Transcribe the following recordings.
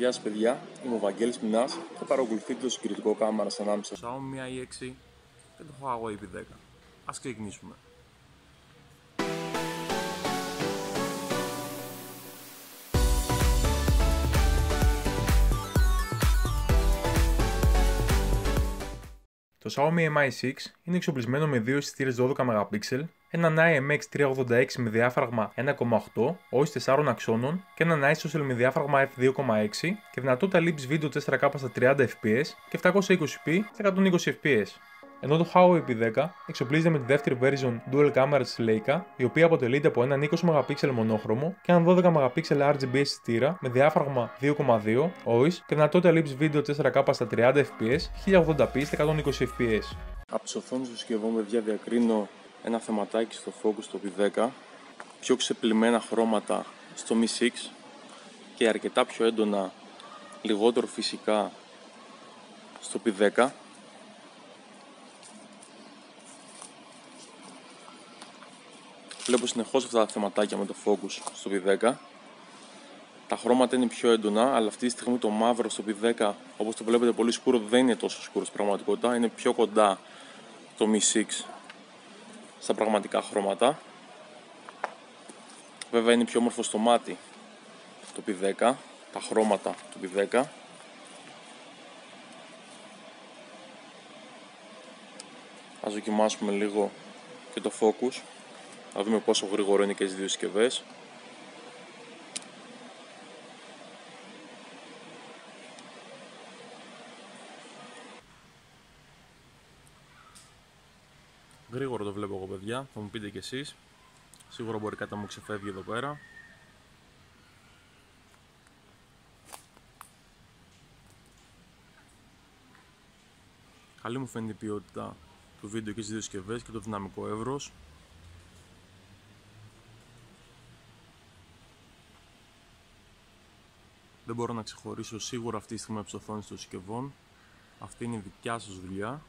Γεια σας παιδιά, είμαι ο Βαγγέλης Μινάς και παρακολουθείτε το συγκριτικό κάμερας ανάμεσα στο Xiaomi Mi i6 και το Huawei P10. Ας ξεκινήσουμε. Το Xiaomi Mi 6 είναι εξοπλισμένο με δύο αισθητήρες 12 MP, έναν IMX386 με διάφραγμα 1.8, OIS 4 αξώνων και έναν ISOCELL με διάφραγμα f2.6 και δυνατότητα λήψης βίντεο 4K στα 30 fps και 720p στα 120 fps. Ενώ το Huawei P10 εξοπλίζεται με τη δεύτερη version Dual Camera της Leica, η οποία αποτελείται από έναν 20 MP μονόχρωμο και έναν 12 MP RGB αισθητήρα με διάφραγμα 2.2, OIS και δυνατότητα λήψης βίντεο 4K στα 30 fps, 1080p στα 120 fps. Από τις οθόνες του συσκευών, παιδιά, διακρίνω ένα θεματάκι στο focus στο P10, πιο ξεπλημμένα χρώματα στο Mi 6 και αρκετά πιο έντονα, λιγότερο φυσικά στο P10. Βλέπω συνεχώς αυτά τα θεματάκια με το focus στο P10. Τα χρώματα είναι πιο έντονα, αλλά αυτή τη στιγμή το μαύρο στο P10, όπως το βλέπετε πολύ σκούρο, δεν είναι τόσο σκούρο στην πραγματικότητα. Είναι πιο κοντά το Mi 6 στα πραγματικά χρώματα. Βέβαια είναι πιο όμορφο στο μάτι το P10, τα χρώματα του P10. Ας δοκιμάσουμε λίγο και το focus. Να δούμε πόσο γρήγορο είναι και τις δύο συσκευές. Γρήγορο το βλέπω εγώ, παιδιά, θα μου πείτε κι εσείς. Σίγουρα μπορεί κάτι να μου ξεφεύγει εδώ πέρα. Καλή μου φαίνεται η ποιότητα του βίντεο και στις δύο συσκευές και το δυναμικό εύρος. Δεν μπορώ να ξεχωρίσω σίγουρα αυτή τη στιγμή από τις οθόνες των συσκευών. Αυτή είναι η δικιά σας δουλειά.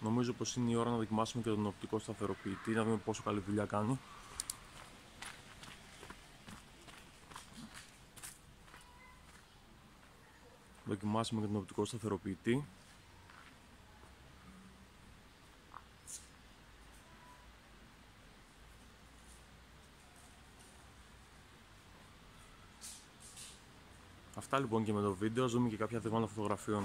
Νομίζω πως είναι η ώρα να δοκιμάσουμε και τον οπτικό σταθεροποιητή, να δούμε πόσο καλή δουλειά κάνει. Δοκιμάσουμε και τον οπτικό σταθεροποιητή. Αυτά λοιπόν και με το βίντεο, ας δούμε και κάποια δείγματα φωτογραφιών.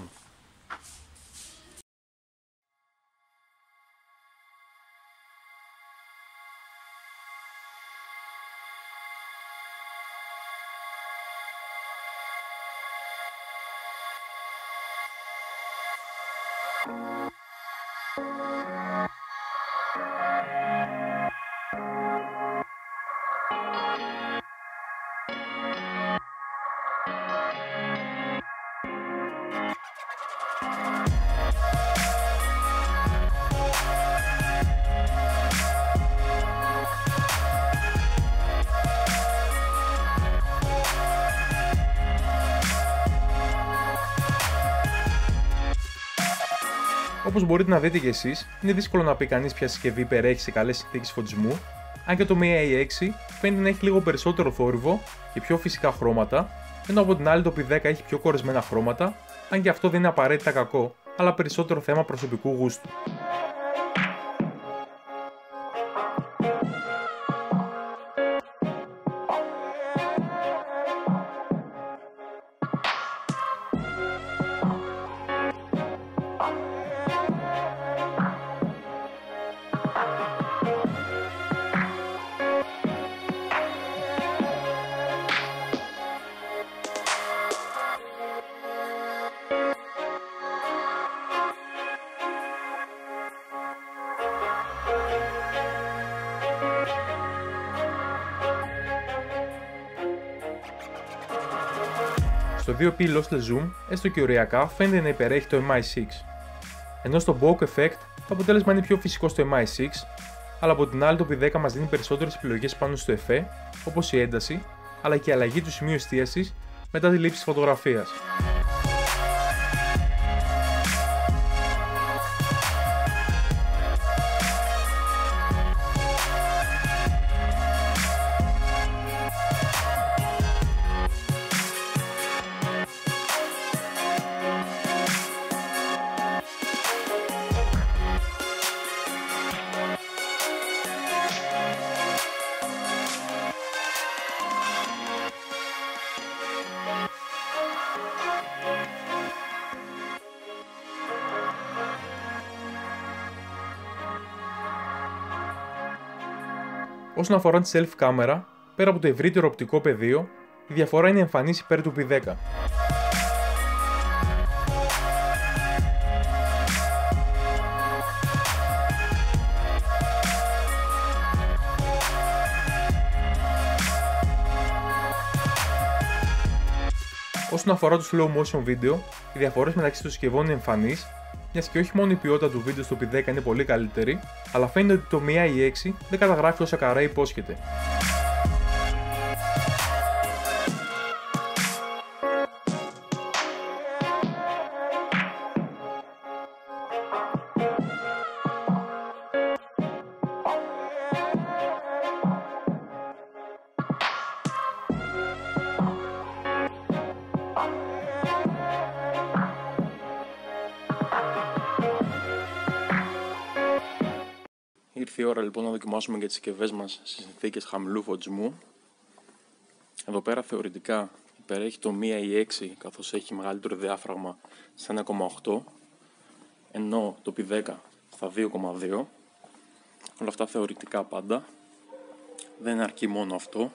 Όπως μπορείτε να δείτε και εσείς, είναι δύσκολο να πει κανείς ποια συσκευή υπερέχει σε καλές συνθήκες φωτισμού, αν και το Mi i6 φαίνεται να έχει λίγο περισσότερο θόρυβο και πιο φυσικά χρώματα, ενώ από την άλλη το P10 έχει πιο κορεσμένα χρώματα, αν και αυτό δεν είναι απαραίτητα κακό, αλλά περισσότερο θέμα προσωπικού γούστου. Στο 2P Lossless Zoom, έστω και οριακά, φαίνεται να υπερέχει το Mi 6. Ενώ στο Bokeh Effect, το αποτέλεσμα είναι πιο φυσικό στο Mi 6, αλλά από την άλλη το P10 μας δίνει περισσότερες επιλογές πάνω στο εφέ, όπως η ένταση, αλλά και η αλλαγή του σημείου εστίασης μετά τη λήψη της φωτογραφίας. Όσον αφορά τη selfie κάμερα, πέρα από το ευρύτερο οπτικό πεδίο, η διαφορά είναι εμφανής υπέρ του P10. Όσον αφορά το slow motion βίντεο, οι διαφορές μεταξύ των συσκευών είναι εμφανείς, μιας και όχι μόνο η ποιότητα του βίντεο στο P10 είναι πολύ καλύτερη, αλλά φαίνεται ότι το Mi i6 δεν καταγράφει όσα καρέ υπόσχεται. Ήρθε η ώρα λοιπόν να δοκιμάσουμε και τις συσκευές μας σε συνθήκες χαμηλού φωτισμού. Εδώ πέρα θεωρητικά υπερέχει το Mi i6 καθώς έχει μεγαλύτερο διάφραγμα στα 1,8, ενώ το P10 στα 2,2. Όλα αυτά θεωρητικά πάντα. Δεν αρκεί μόνο αυτό.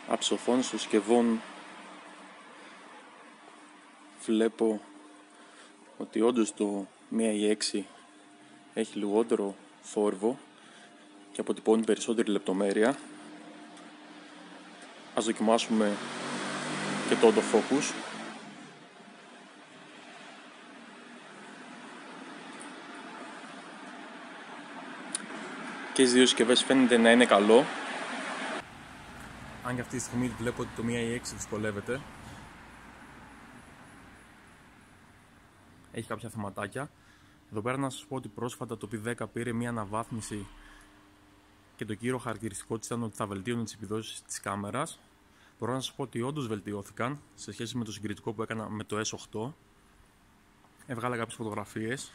Από τις οθόνες των συσκευών βλέπω ότι όντως το Mi i6 έχει λιγότερο θόρυβο και αποτυπώνει περισσότερη λεπτομέρεια. Ας δοκιμάσουμε και το autofocus. Και τις δύο συσκευές φαίνεται να είναι καλό. Αν και αυτή τη στιγμή βλέπω ότι το Mi i6 δυσκολεύεται. Έχει κάποια θεματάκια. Εδώ πέρα να σας πω ότι πρόσφατα το P10 πήρε μια αναβάθμιση και το κύριο χαρακτηριστικό της ήταν ότι θα βελτίωνε τις επιδόσεις της κάμερας. Μπορώ να σας πω ότι όντως βελτιώθηκαν σε σχέση με το συγκριτικό που έκανα με το S8. Έβγαλα κάποιες φωτογραφίες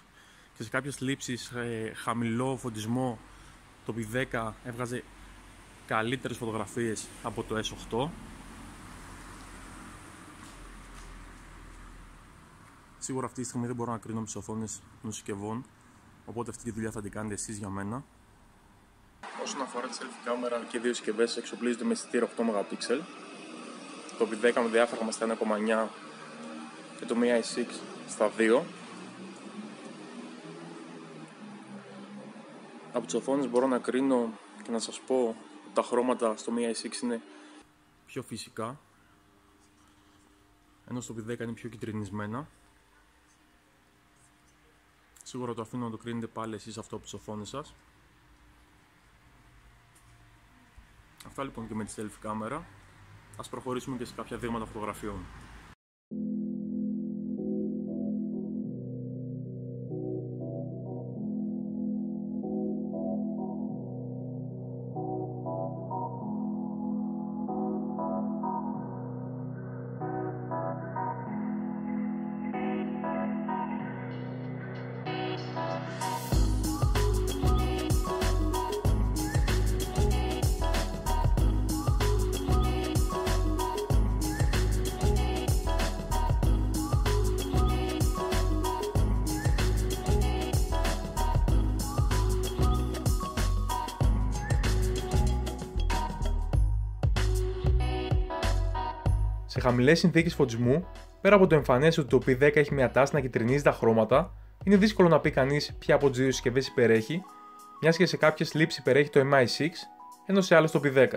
και σε κάποιες λήψεις χαμηλό φωτισμό το P10 έβγαζε καλύτερες φωτογραφίες από το S8. Σίγουρα αυτή τη στιγμή δεν μπορώ να κρίνω τις οθόνες των συσκευών, οπότε αυτή τη δουλειά θα την κάνετε εσείς για μένα. Όσον αφορά τη selfie κάμερα, και οι δύο συσκευές εξοπλίζονται με αισθητήρα 8 MP. Το P10 με διάφραγμα στα 1,9 και το Mi i6 στα 2. Από τις οθόνες μπορώ να κρίνω και να σας πω ότι τα χρώματα στο Mi i6 είναι πιο φυσικά, ενώ στο P10 είναι πιο κυτρινισμένα. Σίγουρα το αφήνω να το κρίνετε πάλι εσείς αυτό από τις οθόνες σας. Αυτά λοιπόν και με τη selfie κάμερα. Ας προχωρήσουμε και σε κάποια δείγματα φωτογραφιών. Σε χαμηλές συνθήκες φωτισμού, πέρα από το εμφανές ότι το P10 έχει μια τάση να κυτρινίζει τα χρώματα, είναι δύσκολο να πει κανείς ποια από τις δύο συσκευές υπερέχει, μιας και σε κάποιες λήψεις υπερέχει το Mi i6, ενώ σε άλλες το P10.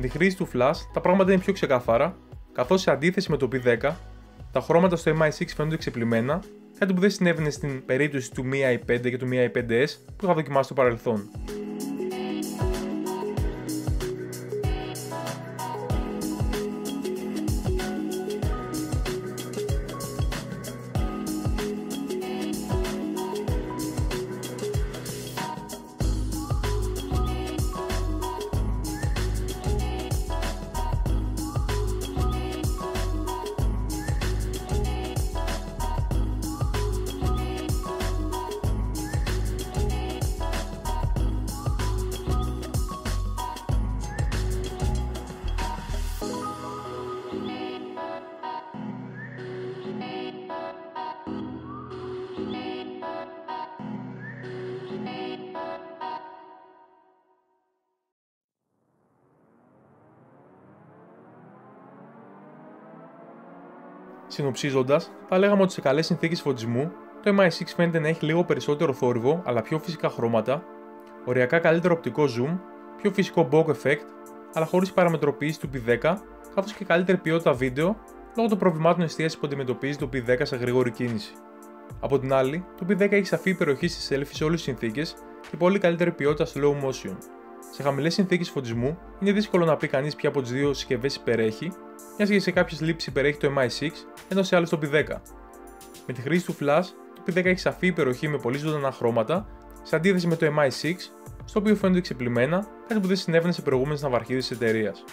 τη χρήση του flash τα πράγματα είναι πιο ξεκάθαρα, καθώς σε αντίθεση με το P10, τα χρώματα στο MI6 φαίνονται ξεπλημμένα, κάτι που δεν συνέβαινε στην περίπτωση του Mi i5 και του Mi i5s που είχα δοκιμάσει στο παρελθόν. Συνοψίζοντας, θα λέγαμε ότι σε καλές συνθήκες φωτισμού, το MI6 φαίνεται να έχει λίγο περισσότερο θόρυβο αλλά πιο φυσικά χρώματα, οριακά καλύτερο οπτικό zoom, πιο φυσικό bokeh effect, αλλά χωρίς παραμετροποίηση του P10, καθώς και καλύτερη ποιότητα βίντεο λόγω των προβλημάτων εστίασης που αντιμετωπίζει το P10 σε γρήγορη κίνηση. Από την άλλη, το P10 έχει σαφή υπεροχή στις selfies σε όλες τις συνθήκες και πολύ καλύτερη ποιότητα slow motion. Σε χαμηλές συνθήκες φωτισμού, είναι δύσκολο να πει κανείς ποια από τις δύο συσκευές υπερέχει, μιας και σε κάποιες λήψεις υπερέχει το MI6, ενώ σε άλλες το P10. Με τη χρήση του flash, το P10 έχει σαφή υπεροχή με πολύ ζωντανά χρώματα, σε αντίθεση με το MI6, στο οποίο φαίνονται ξεπλημμένα, κάτι που δεν συνέβαινε σε προηγούμενες ναυαρχίδες της εταιρείας.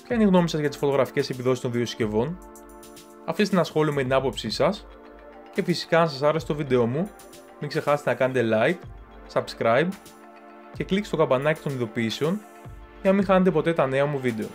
Ποια είναι η γνώμη σας για τις φωτογραφικές επιδόσεις των δύο συσκευών? Αφήστε ένα σχόλιο με την άποψή σας και φυσικά αν σας άρεσε το βίντεο μου, μην ξεχάσετε να κάνετε like, subscribe και κλικ στο καμπανάκι των ειδοποιήσεων για να μην χάνετε ποτέ τα νέα μου βίντεο.